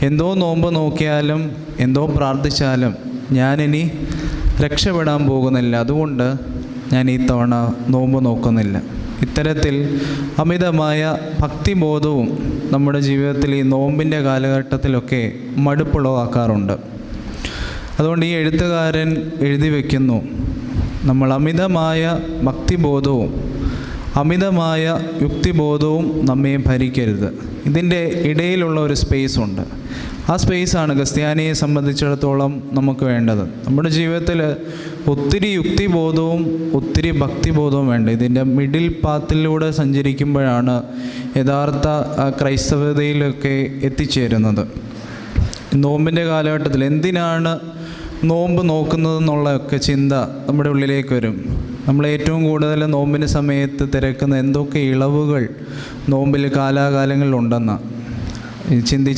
എന്തോ നോമ്പ് നോക്കിയാലും എന്തോ പ്രാർത്ഥിച്ചാലും ഞാനിനി രക്ഷപ്പെടാൻ പോകുന്നില്ല, അതുകൊണ്ട് ഞാൻ ഈ തവണ നോമ്പ് നോക്കുന്നില്ല. ഇത്തരത്തിൽ അമിതമായ ഭക്തിബോധവും നമ്മുടെ ജീവിതത്തിൽ ഈ നോമ്പിൻ്റെ കാലഘട്ടത്തിലൊക്കെ മടുപ്പുളവാക്കാറുണ്ട്. അതുകൊണ്ട് ഈ എഴുത്തുകാരൻ എഴുതി വയ്ക്കുന്നു, നമ്മൾ അമിതമായ ഭക്തിബോധവും അമിതമായ യുക്തിബോധവും നമ്മെ ഭരിക്കരുത്. ഇതിൻ്റെ ഇടയിലുള്ള ഒരു സ്പേസ് ഉണ്ട്. ആ സ്പേസാണ് ക്രിസ്ത്യാനിയെ സംബന്ധിച്ചിടത്തോളം നമുക്ക് വേണ്ടത്. നമ്മുടെ ജീവിതത്തിൽ ഒത്തിരി യുക്തിബോധവും ഒത്തിരി ഭക്തിബോധവും വേണ്ട. ഇതിൻ്റെ മിഡിൽ പാത്തിലൂടെ സഞ്ചരിക്കുമ്പോഴാണ് യഥാർത്ഥ ക്രൈസ്തവതയിലൊക്കെ എത്തിച്ചേരുന്നത്. നോമ്പിൻ്റെ കാലഘട്ടത്തിൽ എന്തിനാണ് നോമ്പ് നോക്കുന്നതെന്നുള്ളതൊക്കെ ചിന്ത നമ്മുടെ ഉള്ളിലേക്ക് വരും. നമ്മൾ ഏറ്റവും കൂടുതൽ നോമ്പിൻ്റെ സമയത്ത് തിരക്കുന്ന എന്തൊക്കെ ഇളവുകൾ നോമ്പിൽ കാലാകാലങ്ങളിലുണ്ടെന്ന് ചിന്തിച്ച്